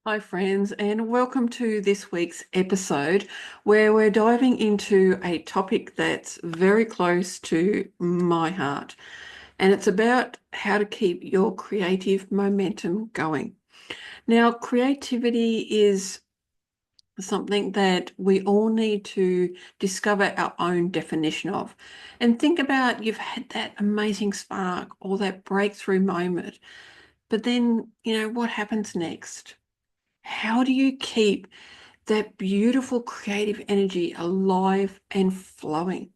Hi, friends, and welcome to this week's episode where we're diving into a topic that's very close to my heart. And it's about how to keep your creative momentum going. Now, creativity is something that we all need to discover our own definition of. And think about you've had that amazing spark or that breakthrough moment, but then, what happens next? How do you keep that beautiful creative energy alive and flowing?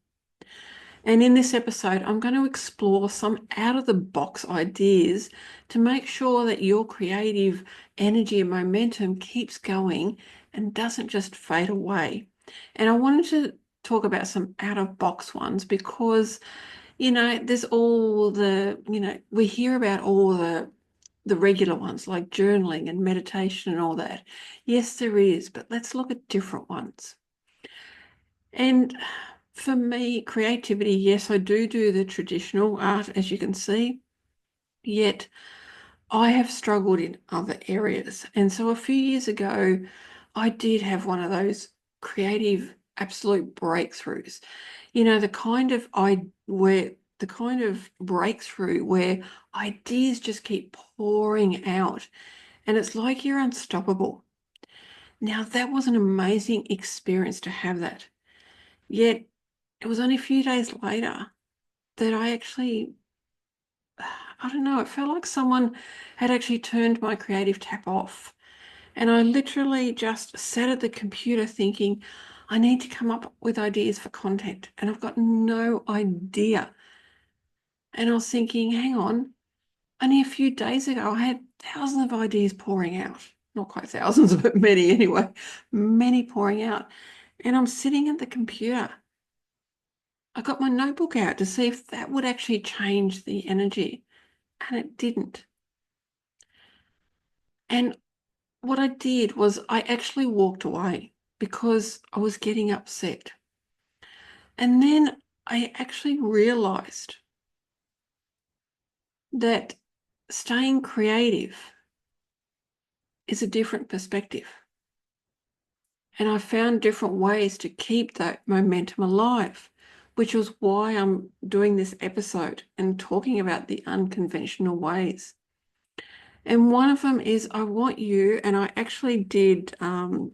And in this episode, I'm going to explore some out of the box ideas to make sure that your creative energy and momentum keeps going and doesn't just fade away. And I wanted to talk about some out of box ones because, there's all we hear about all the regular ones like journaling and meditation and all that. Yes, there is, but let's look at different ones. And for me, creativity, yes, I do the traditional art, as you can see, yet I have struggled in other areas. And so a few years ago, I did have one of those creative absolute breakthroughs. The kind of breakthrough where ideas just keep pouring out and it's like you're unstoppable. Now, that was an amazing experience to have that. Yet, it was only a few days later that I don't know, it felt like someone had actually turned my creative tap off. And I literally just sat at the computer thinking, I need to come up with ideas for content. And I've got no idea. And I was thinking, hang on, only a few days ago, I had thousands of ideas pouring out. Not quite thousands, but many anyway, many pouring out. And I'm sitting at the computer. I got my notebook out to see if that would actually change the energy, and it didn't. And what I did was I actually walked away because I was getting upset. And then I actually realized that staying creative is a different perspective. And I found different ways to keep that momentum alive, which was why I'm doing this episode and talking about the unconventional ways. And one of them is I want you, and I actually did, I'm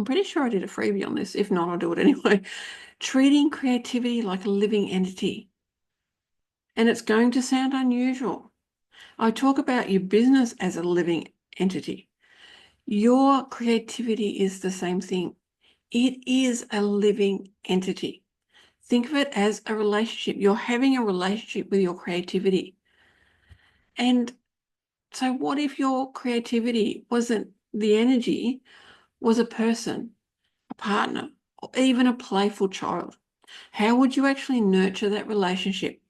pretty sure I did a freebie on this. If not, I'll do it anyway. Treating creativity like a living entity. And it's going to sound unusual. I talk about your business as a living entity. Your creativity is the same thing. It is a living entity. Think of it as a relationship. You're having a relationship with your creativity. And so what if your creativity wasn't the energy, was a person, a partner, or even a playful child? How would you actually nurture that relationship?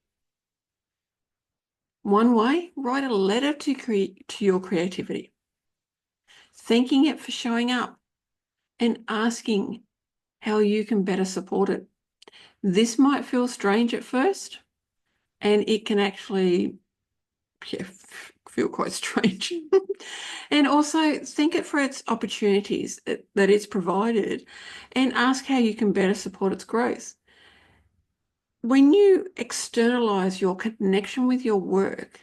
One way, write a letter to your creativity, thanking it for showing up and asking how you can better support it. This might feel strange at first, and it can actually feel quite strange. And also think it for its opportunities that it's provided and ask how you can better support its growth. When you externalize your connection with your work,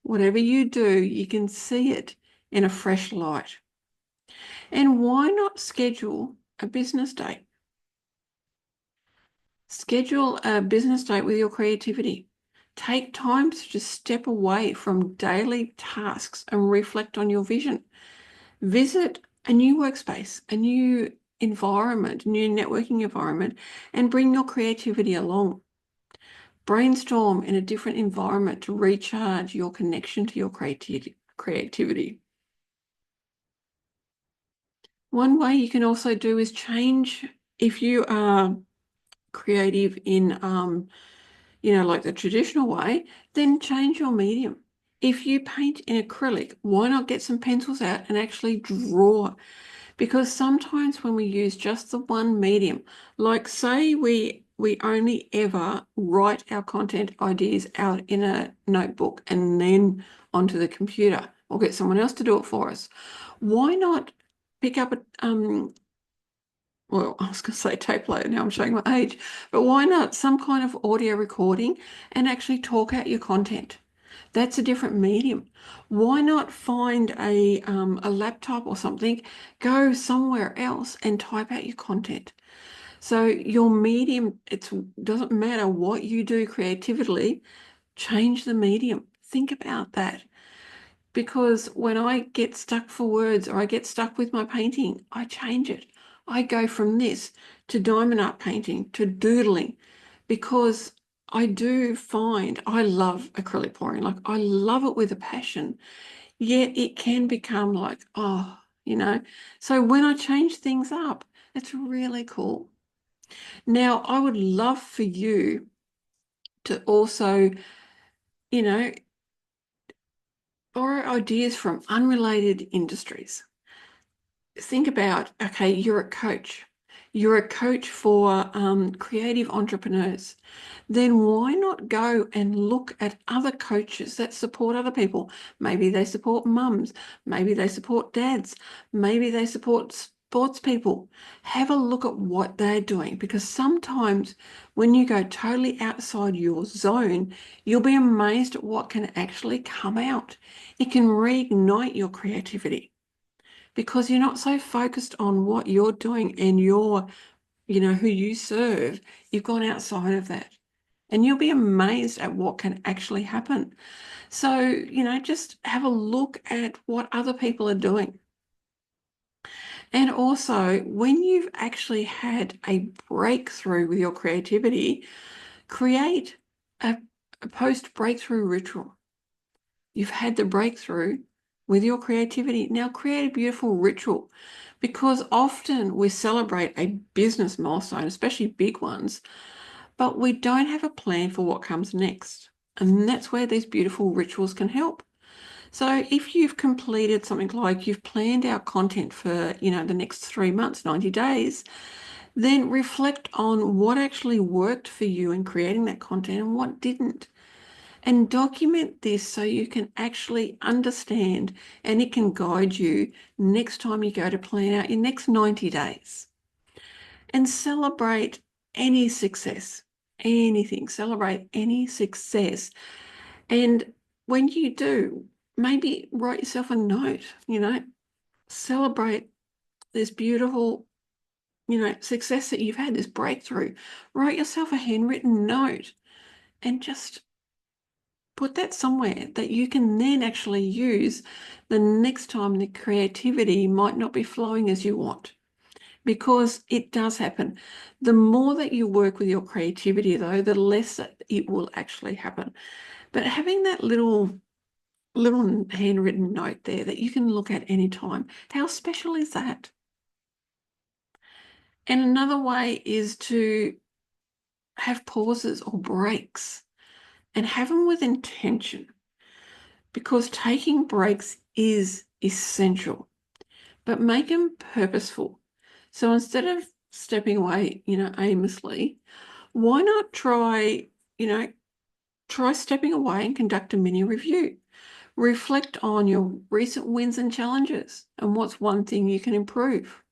whatever you do, you can see it in a fresh light. And why not schedule a business date? Schedule a business date with your creativity. Take time to just step away from daily tasks and reflect on your vision. Visit a new workspace, a new environment, new networking environment, and bring your creativity along. Brainstorm in a different environment to recharge your connection to your creativity. One way you can also do is change, if you are creative in, like the traditional way, then change your medium. If you paint in acrylic, why not get some pencils out and actually draw? Because sometimes when we use just the one medium, like say we only ever write our content ideas out in a notebook and then onto the computer or get someone else to do it for us. Why not pick up well, I was going to say tape player, now I'm showing my age, but why not some kind of audio recording and actually talk out your content? That's a different medium. Why not find a laptop or something, go somewhere else and type out your content? So your medium, it doesn't matter what you do creatively, change the medium. Think about that. Because when I get stuck for words or I get stuck with my painting, I change it. I go from this to diamond art painting to doodling, because I do find I love acrylic pouring. Like, I love it with a passion, yet it can become like, oh, you know. So when I change things up, it's really cool. Now, I would love for you to also, you know, borrow ideas from unrelated industries. Think about, okay, you're a coach. You're a coach for creative entrepreneurs. Then why not go and look at other coaches that support other people? Maybe they support mums. Maybe they support dads. Maybe they support sports people. Have a look at what they're doing, because sometimes when you go totally outside your zone, you'll be amazed at what can actually come out. It can reignite your creativity, because you're not so focused on what you're doing and who you serve. You've gone outside of that, and you'll be amazed at what can actually happen. So, just have a look at what other people are doing. And also, when you've actually had a breakthrough with your creativity, create a post-breakthrough ritual. You've had the breakthrough with your creativity. Now create a beautiful ritual, because often we celebrate a business milestone, especially big ones, but we don't have a plan for what comes next. And that's where these beautiful rituals can help. So if you've completed something like you've planned out content for, the next 3 months, 90 days, then reflect on what actually worked for you in creating that content and what didn't. And document this so you can actually understand, and it can guide you next time you go to plan out your next 90 days. And celebrate any success, anything, celebrate any success. And when you do, maybe write yourself a note, celebrate this beautiful, success that you've had, this breakthrough. Write yourself a handwritten note and just put that somewhere that you can then actually use the next time the creativity might not be flowing as you want, because it does happen. The more that you work with your creativity, though, the less it will actually happen. But having that little handwritten note there that you can look at any time, how special is that? And another way is to have pauses or breaks, and have them with intention, because taking breaks is essential, but make them purposeful. So instead of stepping away, aimlessly, why not try stepping away and conduct a mini review? Reflect on your recent wins and challenges and what's one thing you can improve.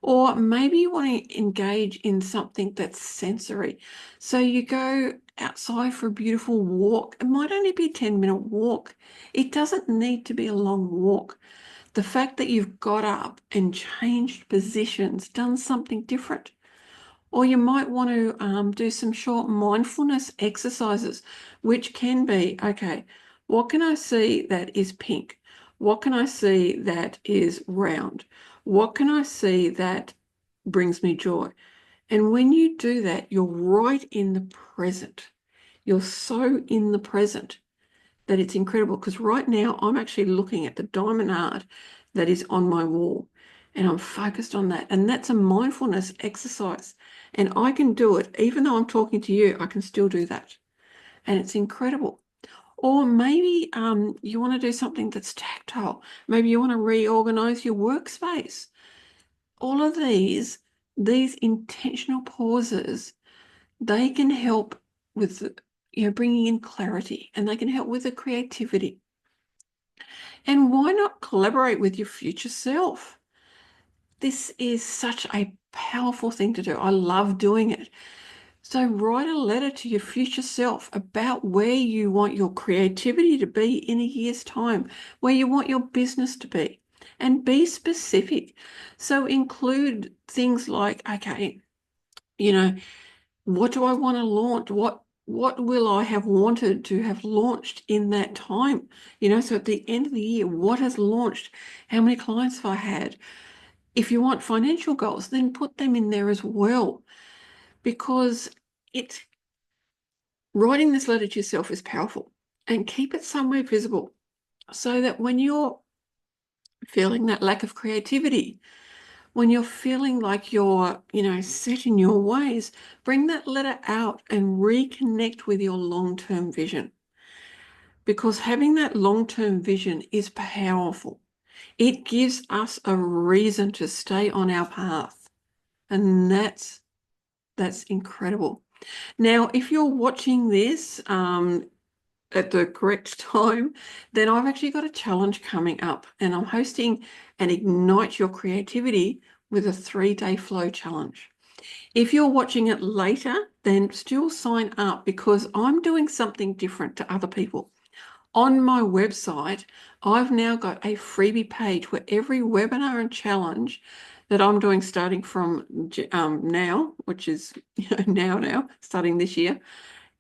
Or maybe you want to engage in something that's sensory. So you go outside for a beautiful walk. It might only be a 10-minute walk. It doesn't need to be a long walk. The fact that you've got up and changed positions, done something different. Or you might want to do some short mindfulness exercises, which can be, okay, what can I see that is pink? What can I see that is round? What can I see that brings me joy? And when you do that, you're right in the present. You're so in the present that it's incredible, because right now I'm actually looking at the diamond art that is on my wall, and I'm focused on that. And that's a mindfulness exercise. And I can do it, even though I'm talking to you, I can still do that. And it's incredible. Or maybe you want to do something that's tactile. Maybe you want to reorganize your workspace. All of these intentional pauses, they can help with bringing in clarity, and they can help with the creativity. And why not collaborate with your future self? This is such a powerful thing to do. I love doing it. So write a letter to your future self about where you want your creativity to be in a year's time, where you want your business to be, and be specific. So include things like, okay, you know, what do I want to launch? What will I have wanted to have launched in that time? So at the end of the year, what has launched? How many clients have I had? If you want financial goals, then put them in there as well, because it's writing this letter to yourself is powerful, and keep it somewhere visible so that when you're feeling that lack of creativity, when you're feeling like you're, set in your ways, bring that letter out and reconnect with your long-term vision, because having that long-term vision is powerful. It gives us a reason to stay on our path, and that's incredible. Now, if you're watching this at the correct time, then I've actually got a challenge coming up, and I'm hosting an Ignite Your Creativity with a 3-day flow challenge. If you're watching it later, then still sign up, because I'm doing something different to other people. On my website, I've now got a freebie page where every webinar and challenge that I'm doing starting from now, which is now, starting this year,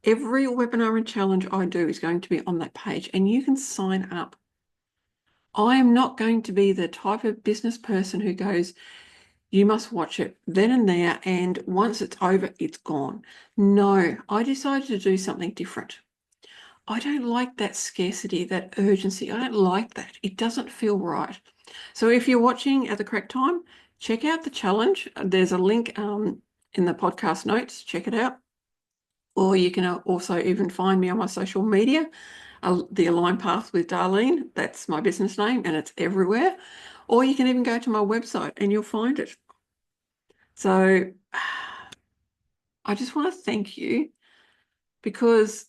every webinar and challenge I do is going to be on that page, and you can sign up. I am not going to be the type of business person who goes, you must watch it then and there, and once it's over, it's gone. No, I decided to do something different. I don't like that scarcity, that urgency. I don't like that. It doesn't feel right. So if you're watching at the correct time, check out the challenge. There's a link in the podcast notes. Check it out. Or you can also even find me on my social media, The Align Path with Darlene. That's my business name, and it's everywhere. Or you can even go to my website and you'll find it. So I just want to thank you, because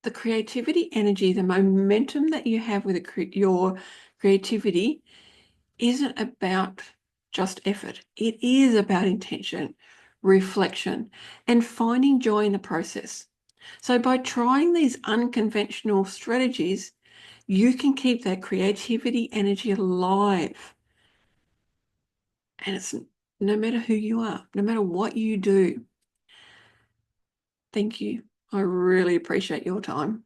the creativity energy, the momentum that you have with your creativity isn't about just effort. It is about intention, reflection, and finding joy in the process. So by trying these unconventional strategies, you can keep that creativity energy alive. And it's no matter who you are, no matter what you do. Thank you. I really appreciate your time.